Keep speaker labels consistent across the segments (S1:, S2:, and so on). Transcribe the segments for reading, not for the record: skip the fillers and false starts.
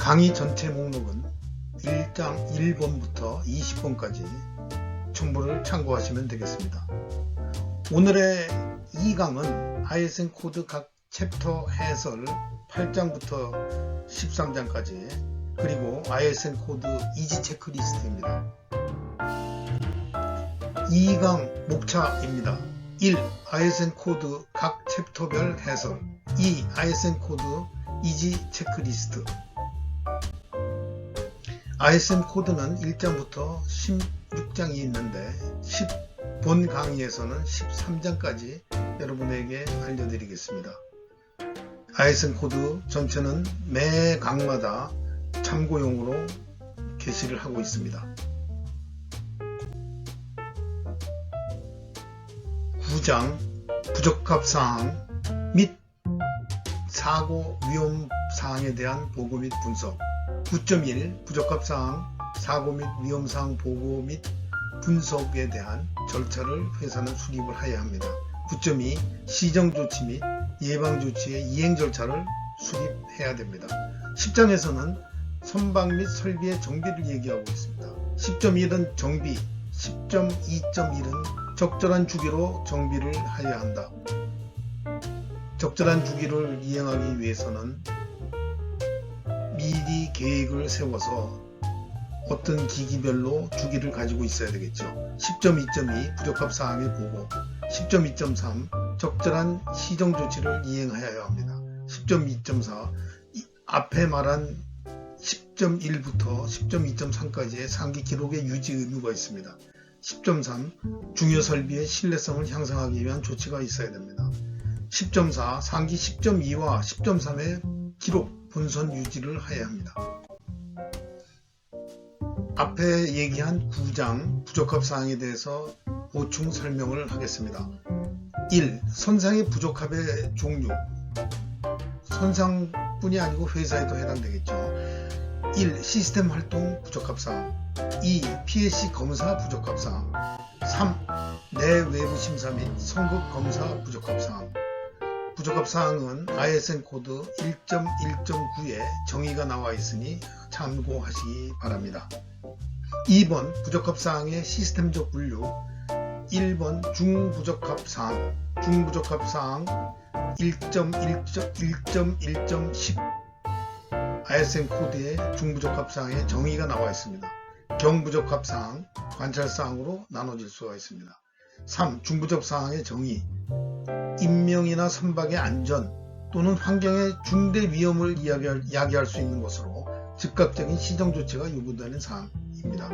S1: 강의 전체 목록은 1장 1번부터 20번까지 첨부를 참고하시면 되겠습니다. 오늘의 2강은 ISN 코드 각 챕터 해설 8장부터 13장까지 그리고 ISN 코드 이지 체크리스트입니다. 2강 목차입니다. 1. ISN 코드 각 챕터별 해설 2. ISN 코드 이지 체크리스트 ISN 코드는 1장부터 16장이 있는데 본 강의에서는 13장까지 여러분에게 알려드리겠습니다. ISN 코드 전체는 매 강마다 참고용으로 게시를 하고 있습니다. 9장 부적합사항 및 사고 위험사항에 대한 보고 및 분석 9.1 부적합사항, 사고 및 위험사항 보고 및 분석에 대한 절차를 회사는 수립을 해야 합니다. 9.2 시정조치 및 예방조치의 이행 절차를 수립해야 됩니다. 10장에서는 선박 및 설비의 정비를 얘기하고 있습니다. 10.1은 정비, 10.2.1은 적절한 주기로 정비를 해야 한다. 적절한 주기를 이행하기 위해서는 미리 계획을 세워서 어떤 기기별로 주기를 가지고 있어야 되겠죠. 10.2.2 부적합사항의 보고 10.2.3 적절한 시정조치를 이행하여야 합니다. 10.2.4 앞에 말한 10.1부터 10.2.3까지의 상기 기록의 유지 의무가 있습니다. 10.3 중요 설비의 신뢰성을 향상하기 위한 조치가 있어야 됩니다. 10.4 상기 10.2와 10.3의 기록 본선 유지를 해야 합니다. 앞에 얘기한 9장 부적합사항에 대해서 보충 설명을 하겠습니다. 1. 선상의 부적합의 종류 선상뿐이 아니고 회사에도 해당되겠죠. 1. 시스템 활동 부적합사항 2. PSC 검사 부적합사항 3. 내외부 심사 및 성급 검사 부적합사항 부적합사항은 ISN 코드 1.1.9에 정의가 나와 있으니 참고하시기 바랍니다. 2번 부적합사항의 시스템적 분류 1번 중부적합사항 중부적합사항 1.1.10 ISN 코드의 중부적합사항의 정의가 나와 있습니다. 경부적합사항 관찰사항으로 나눠질 수가 있습니다. 3. 중부적사항의 정의 인명이나 선박의 안전 또는 환경의 중대 위험을 야기할 수 있는 것으로 즉각적인 시정조치가 요구되는 사항입니다.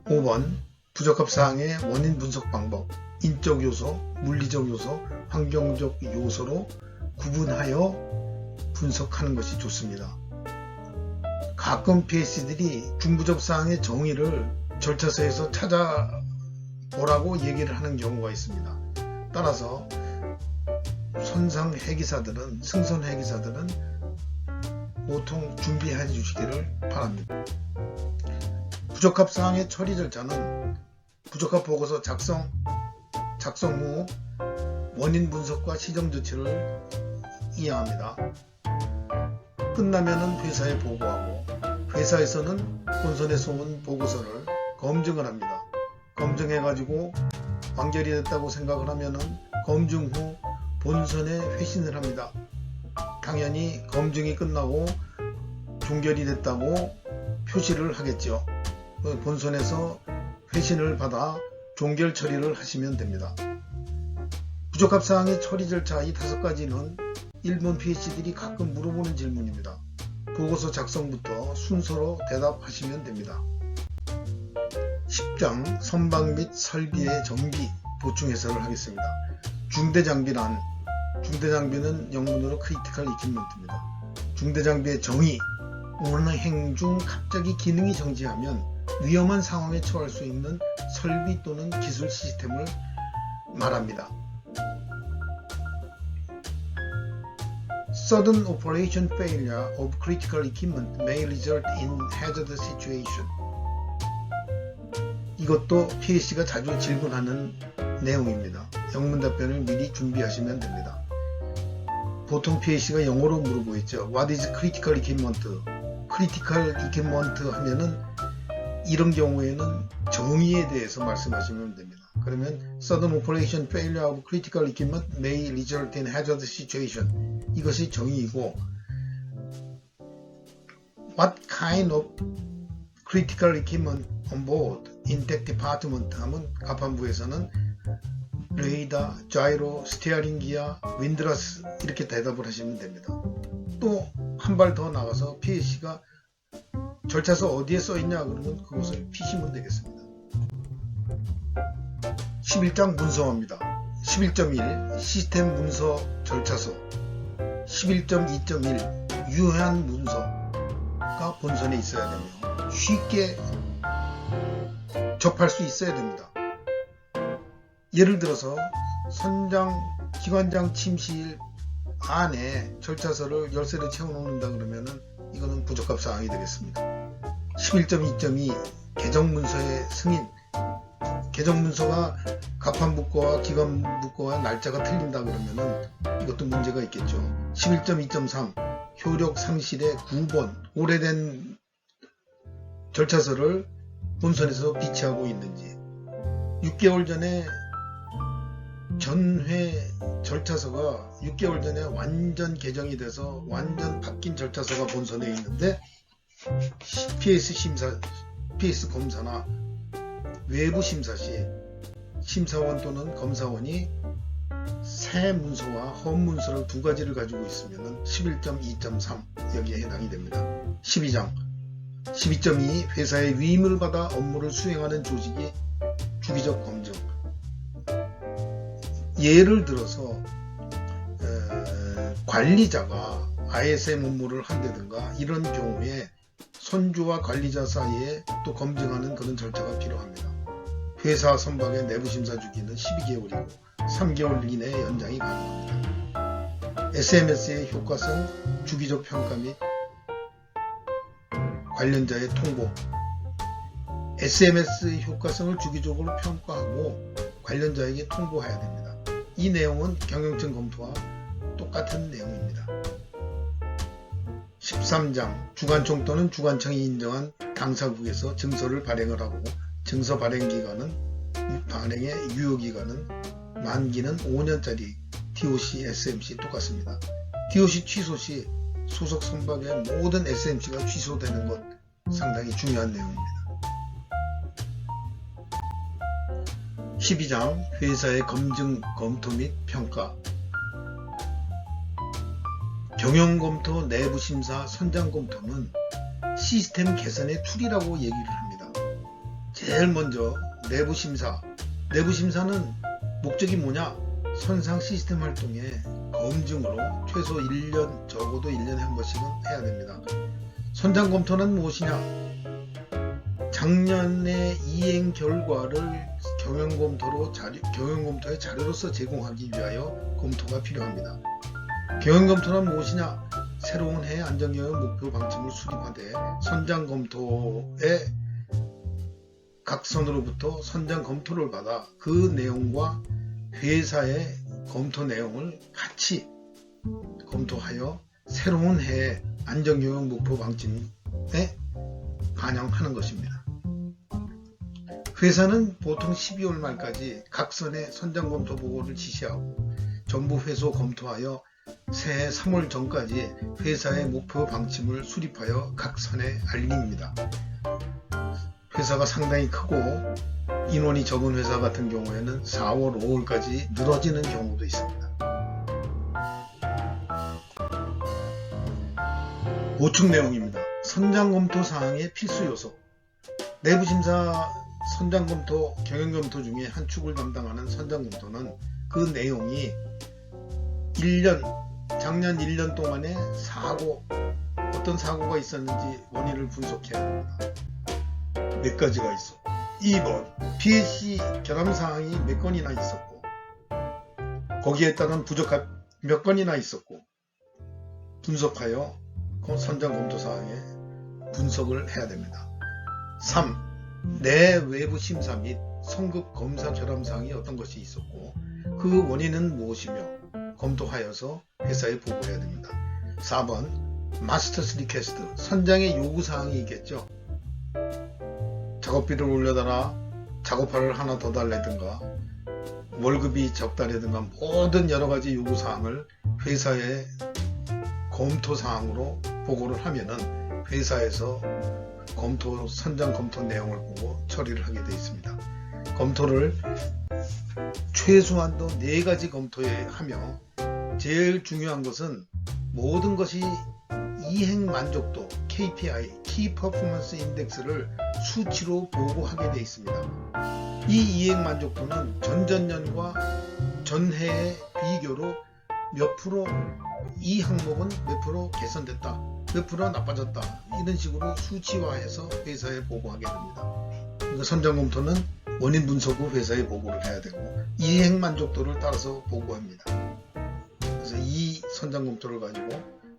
S1: 5번 부적합사항의 원인 분석 방법 인적 요소, 물리적 요소, 환경적 요소로 구분하여 분석하는 것이 좋습니다. 가끔 PSC들이 중부적사항의 정의를 절차서에서 찾아보라고 얘기를 하는 경우가 있습니다. 따라서 선상 해기사들은 승선 해기사들은 보통 준비해 주시기를 바랍니다. 부적합사항의 처리 절차는 부적합 보고서 작성 후 원인 분석과 시정 조치를 이행합니다. 끝나면은 회사에 보고하고 회사에서는 본선에서 온 보고서를 검증을 합니다. 검증해 가지고 완결이 됐다고 생각을 하면은 검증 후 본선에 회신을 합니다. 당연히 검증이 끝나고 종결이 됐다고 표시를 하겠죠. 본선에서 회신을 받아 종결 처리를 하시면 됩니다. 부적합사항의 처리 절차 이 5가지는 일본 PhD들이 가끔 물어보는 질문입니다. 보고서 작성부터 순서로 대답하시면 됩니다. 10장 선박 및 설비의 정비 보충 해설을 하겠습니다. 중대장비란 중대장비는 영문으로 크리티컬 이퀴프먼트입니다. 중대장비의 정의 운행 중 갑자기 기능이 정지하면 위험한 상황에 처할 수 있는 설비 또는 기술 시스템을 말합니다. Sudden operation failure of critical equipment may result in hazardous situation. 이것도 PSC가 자주 질문하는 내용입니다. 영문 답변을 미리 준비하시면 됩니다. 보통 PAC가 영어로 물어보고 있죠. What is critical equipment? critical equipment 하면은 이런 경우에는 정의에 대해서 말씀하시면 됩니다. 그러면 sudden operation failure of critical equipment may result in hazardous situation. 이것이 정의이고, what kind of critical equipment on board in that department 하면 가판부에서는 레이더, 자이로, 스티어링 기어, 윈드러스 이렇게 대답을 하시면 됩니다. 또 한 발 더 나가서 PAC가 절차서 어디에 써있냐 그러면 그것을 피시면 되겠습니다. 11장 문서화입니다. 11.1 시스템 문서 절차서, 11.2.1 유효한 문서가 본선에 있어야 되며 쉽게 접할 수 있어야 됩니다. 예를 들어서 선장, 기관장 침실 안에 절차서를 열쇠를 채워 놓는다 그러면은 이거는 부적합 사항이 되겠습니다. 11.2.2 개정문서의 승인, 개정문서가 가판부 거와 기관부 거와 날짜가 틀린다 그러면은 이것도 문제가 있겠죠. 11.2.3 효력 상실의 9번 오래된 절차서를 본선에서 비치하고 있는지, 6개월 전에 전회 절차서가 6개월 전에 완전 개정이 돼서 완전 바뀐 절차서가 본선에 있는데 PS 검사나 외부 심사 시 심사원 또는 검사원이 새 문서와 헌 문서를 두 가지를 가지고 있으면 11.2.3 여기에 해당이 됩니다. 12장 12.2 회사의 위임을 받아 업무를 수행하는 조직이 주기적 검증. 예를 들어서 관리자가 ISM 업무를 한다든가 이런 경우에 선주와 관리자 사이에 또 검증하는 그런 절차가 필요합니다. 회사 선박의 내부심사 주기는 12개월이고 3개월 이내에 연장이 가능합니다. SMS의 효과성, 주기적 평가 및 관련자의 통보. SMS의 효과성을 주기적으로 평가하고 관련자에게 통보해야 됩니다. 이 내용은 경영청 검토와 똑같은 내용입니다. 13장 주관청 또는 주관청이 인정한 당사국에서 증서를 발행을 하고 증서 발행기간은 발행의 유효기간은 만기는 5년짜리 DOC, SMC 똑같습니다. DOC 취소 시 소속 선박의 모든 SMC가 취소되는 것 상당히 중요한 내용입니다. 12장 회사의 검증, 검토 및 평가. 경영검토, 내부심사, 선장검토는 시스템 개선의 툴이라고 얘기를 합니다. 제일 먼저 내부심사. 내부심사는 목적이 뭐냐? 선상 시스템 활동의 검증으로 최소 1년, 적어도 1년에 한 번씩은 해야 됩니다. 선장검토는 무엇이냐? 작년의 이행 결과를 경영검토의 자료로서 제공하기 위하여 검토가 필요합니다. 경영검토는 무엇이냐? 새로운 해 안전경영 목표 방침을 수립하되 선장검토의 각선으로부터 선장검토를 받아 그 내용과 회사의 검토 내용을 같이 검토하여 새로운 해의 안전경영 목표 방침에 반영하는 것입니다. 회사는 보통 12월 말까지 각선의 선장검토 보고를 지시하고 전부 회소 검토하여 새해 3월 전까지 회사의 목표 방침을 수립하여 각선에 알립니다. 회사가 상당히 크고 인원이 적은 회사 같은 경우에는 4월, 5월까지 늘어지는 경우도 있습니다. 보충 내용입니다. 선장검토 사항의 필수 요소. 내부심사, 선장검토, 경영검토 중에 한 축을 담당하는 선장검토는 그 내용이 작년 1년 동안의 어떤 사고가 있었는지 원인을 분석해야 합니다. 몇 가지가 있어. 2번, PAC 결함사항이 몇 건이나 있었고 거기에 따른 부적합 몇 건이나 있었고 분석하여 그 선장검토사항에 분석을 해야 됩니다. 3. 내 외부 심사 및 성급 검사 결함사항이 어떤 것이 있었고 그 원인은 무엇이며 검토하여서 회사에 보고해야 됩니다. 4번 마스터스 리퀘스트, 선장의 요구사항이 있겠죠. 작업비를 올려달라, 작업화를 하나 더 달라든가, 월급이 적다라든가 모든 여러가지 요구사항을 회사에 검토사항으로 보고를 하면은 회사에서 선장 검토 내용을 보고 처리를 하게 되어 있습니다. 검토를 최소한도 4가지 검토에 하며, 제일 중요한 것은 모든 것이 이행 만족도 KPI, Key Performance Index를 수치로 보고하게 되어 있습니다. 이 이행 만족도는 전전년과 전해의 비교로 몇 프로, 이 항목은 몇 프로 개선됐다, 몇 프로 나빠졌다, 이런 식으로 수치화해서 회사에 보고하게 됩니다. 그러니까 선장 검토는 원인 분석 후 회사에 보고를 해야 되고, 이행 만족도를 따라서 보고합니다. 그래서 이 선장 검토를 가지고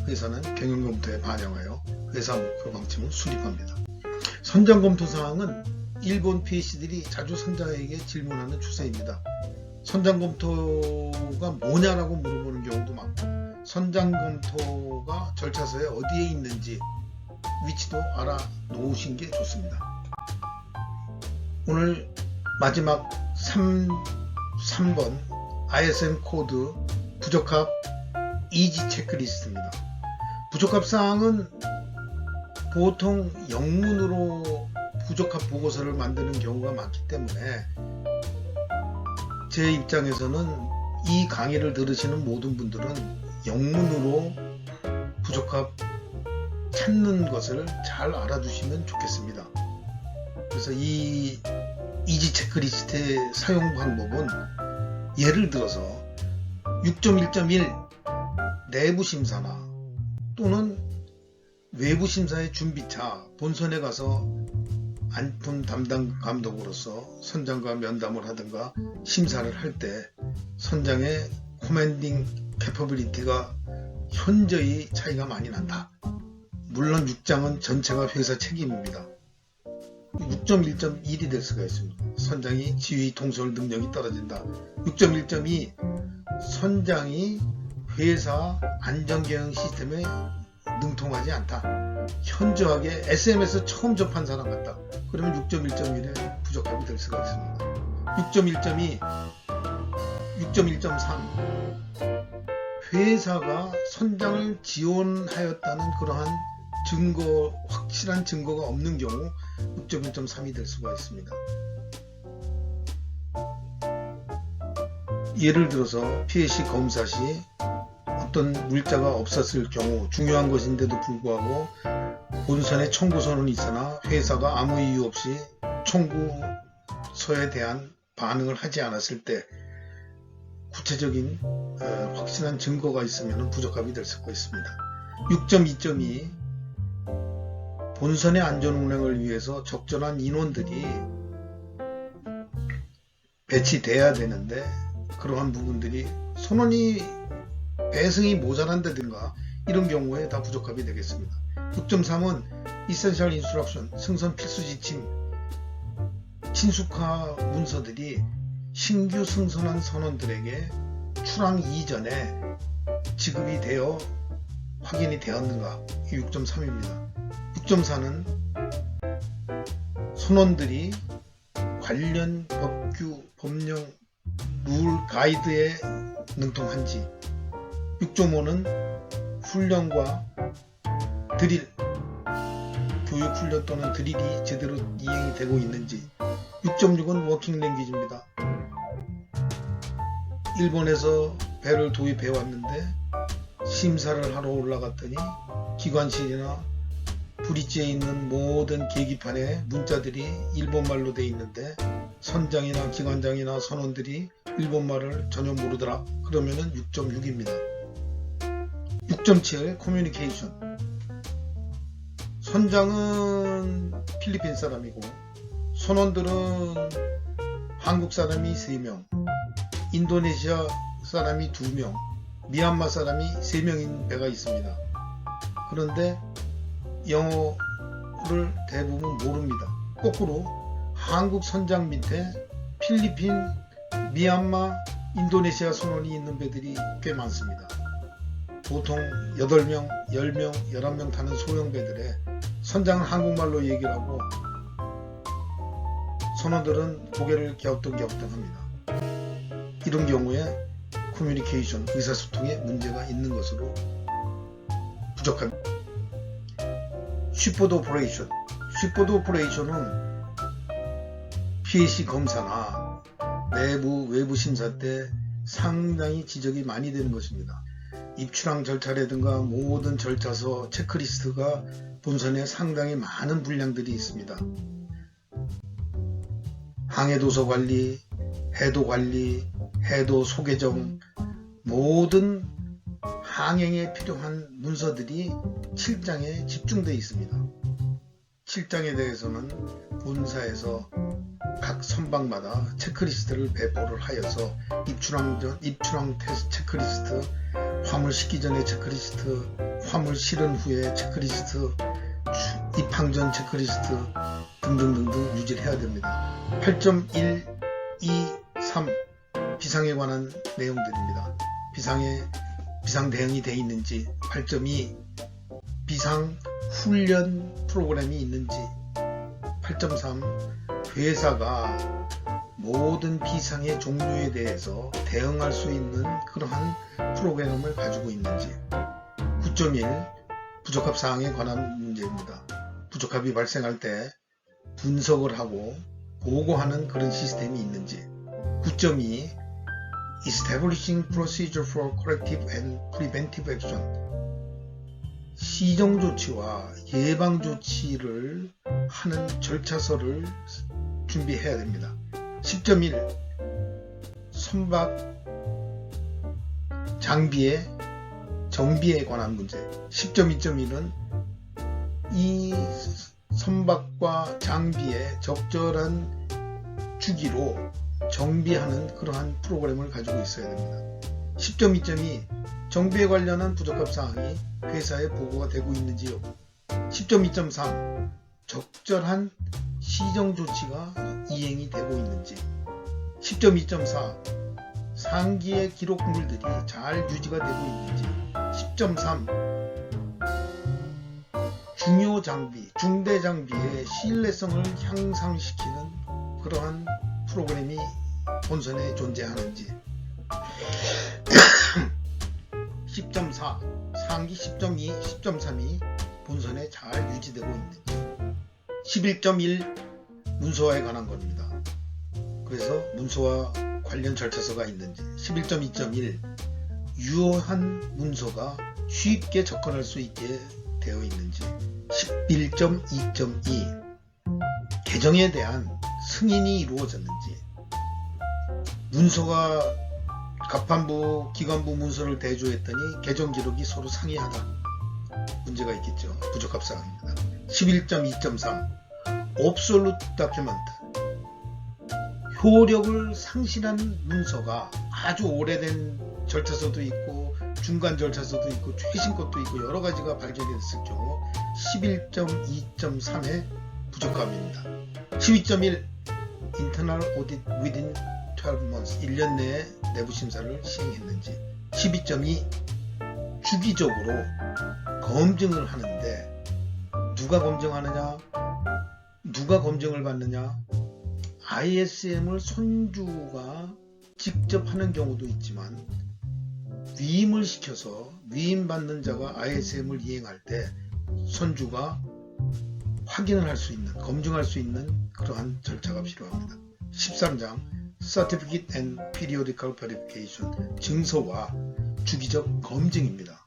S1: 회사는 경영 검토에 반영하여 회사 목표 방침을 수립합니다. 선장 검토 사항은 일본 PC들이 자주 선장에게 질문하는 추세입니다. 선장 검토가 뭐냐라고 물어보는 경우도 많고, 선장 검토가 절차서에 어디에 있는지 위치도 알아 놓으신 게 좋습니다. 오늘 마지막 3번 ISM 코드 부적합 이지 체크리스트입니다. 부적합 사항은 보통 영문으로 부적합 보고서를 만드는 경우가 많기 때문에 제 입장에서는 이 강의를 들으시는 모든 분들은 영문으로 부적합 찾는 것을 잘 알아두시면 좋겠습니다. 그래서 이 이지 체크리스트의 사용 방법은, 예를 들어서 6.1.1 내부 심사나 또는 외부 심사의 준비차 본선에 가서 안품 담당 감독으로서 선장과 면담을 하든가 심사를 할 때 선장의 코맨딩 캐퍼빌리티가 현저히 차이가 많이 난다. 물론 6장은 전체가 회사 책임입니다. 6.1.1이 될 수가 있습니다. 선장이 지휘 통솔 능력이 떨어진다. 6.1.2 선장이 회사 안전경영 시스템에 능통하지 않다. 현저하게 SM에서 처음 접한 사람 같다. 그러면 6.1.1에 부적합이 될 수가 있습니다. 6.1.2, 6.1.3 회사가 선장을 지원하였다는 그러한 확실한 증거가 없는 경우 6.1.3이 될 수가 있습니다. 예를 들어서 PAC 검사 시 어떤 물자가 없었을 경우, 중요한 것인데도 불구하고 본선에 청구서는 있으나 회사가 아무 이유 없이 청구서에 대한 반응을 하지 않았을 때 구체적인 확실한 증거가 있으면 부적합이 될 수가 있습니다. 6.2.2 본선의 안전운행을 위해서 적절한 인원들이 배치돼야 되는데 그러한 부분들이 선원이 배승이 모자란다든가 이런 경우에 다 부적합이 되겠습니다. 6.3은 Essential Instruction, 승선 필수 지침, 친숙화 문서들이 신규 승선한 선원들에게 출항 이전에 지급이 되어 확인이 되었는가, 6.3입니다. 6.4는 선원들이 관련 법규, 법령, 룰, 가이드에 능통한지, 6.5는 훈련과 드릴, 교육훈련 또는 드릴이 제대로 이행이 되고 있는지, 6.6은 워킹 랭귀지입니다. 일본에서 배를 도입해 왔는데 심사를 하러 올라갔더니 기관실이나 브릿지에 있는 모든 계기판에 문자들이 일본말로 돼 있는데 선장이나 기관장이나 선원들이 일본말을 전혀 모르더라. 그러면은 6.6입니다. 6.7 커뮤니케이션. 선장은 필리핀 사람이고 선원들은 한국 사람이 3명, 인도네시아 사람이 2명, 미얀마 사람이 3명인 배가 있습니다. 그런데 영어를 대부분 모릅니다. 거꾸로 한국 선장 밑에 필리핀, 미얀마, 인도네시아 선원이 있는 배들이 꽤 많습니다. 보통 8명, 10명, 11명 타는 소형 배들에 선장은 한국말로 얘기를 하고 선원들은 고개를 갸우뚱갸우뚱합니다. 이런 경우에 커뮤니케이션, 의사소통에 문제가 있는 것으로 부족합니다. 쉬포드 오퍼레이션. 쉬포드 오퍼레이션은 PAC 검사나 내부 외부 심사 때 상당히 지적이 많이 되는 것입니다. 입출항 절차라든가 모든 절차서 체크리스트가 본선에 상당히 많은 분량들이 있습니다. 항해도서 관리, 해도 관리, 해도 소개정, 모든 항행에 필요한 문서들이 7장에 집중되어 있습니다. 7장에 대해서는 본사에서 각 선박마다 체크리스트를 배포를 하여서 입출항 테스트 체크리스트, 화물 싣기 전에 체크리스트, 화물 실은 후에 체크리스트, 입항 전 체크리스트 등등등등 유지를 해야 됩니다. 8.1, 2, 3 비상에 관한 내용들입니다. 비상 대응이 되어 있는지, 8.2 비상 훈련 프로그램이 있는지, 8.3 회사가 모든 비상의 종류에 대해서 대응할 수 있는 그러한 프로그램을 가지고 있는지, 9.1 부적합 사항에 관한 문제입니다. 부적합이 발생할 때 분석을 하고 보고하는 그런 시스템이 있는지, 9.2 Establishing Procedure for Corrective and Preventive Action 시정조치와 예방조치를 하는 절차서를 준비해야 됩니다. 10.1 선박 장비의 정비에 관한 문제. 10.2.1은 이 선박과 장비의 적절한 주기로 정비하는 그러한 프로그램을 가지고 있어야 됩니다. 10.2.2 정비에 관련한 부적합 사항이 회사에 보고가 되고 있는지 여부. 10.2.3 적절한 시정 조치가 이행이 되고 있는지. 10.2.4 상기의 기록물들이 잘 유지가 되고 있는지. 10.3 중요 장비, 중대 장비의 신뢰성을 향상시키는 그러한 프로그램이 본선에 존재하는지. 10.4 상기 10.2, 10.3이 본선에 잘 유지되고 있는지. 11.1 문서화에 관한 겁니다. 그래서 문서화 관련 절차서가 있는지. 11.2.1 유효한 문서가 쉽게 접근할 수 있게 되어 있는지. 11.2.2 개정에 대한 승인이 이루어졌는지. 문서가 갑판부, 기관부 문서를 대조했더니 개정 기록이 서로 상이하다. 문제가 있겠죠. 부적합 사항입니다. 11.2.3 Obsolete Document 효력을 상실한 문서가 아주 오래된 절차서도 있고 중간 절차서도 있고 최신 것도 있고 여러 가지가 발견이 됐을 경우 11.2.3의 부적합입니다. 12.1 Internal Audit within 12 months 1년 내에 내부 심사를 시행했는지. 12.2 주기적으로 검증을 하는데 누가 검증하느냐, 누가 검증을 받느냐. ISM을 손주가 직접 하는 경우도 있지만 위임을 시켜서 위임받는 자가 ISM을 이행할 때 손주가 확인을 할 수 있는, 검증할 수 있는 그러한 절차가 필요합니다. 13장 Certificate and Periodical Verification 증서와 주기적 검증입니다.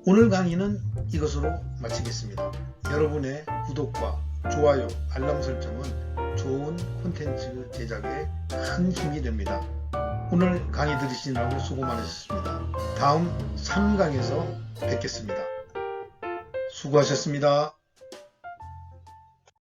S1: 오늘 강의는 이것으로 마치겠습니다. 여러분의 구독과 좋아요, 알람 설정은 좋은 콘텐츠 제작에 큰 힘이 됩니다. 오늘 강의 들으시느라고 수고 많으셨습니다. 다음 3강에서 뵙겠습니다. 수고하셨습니다.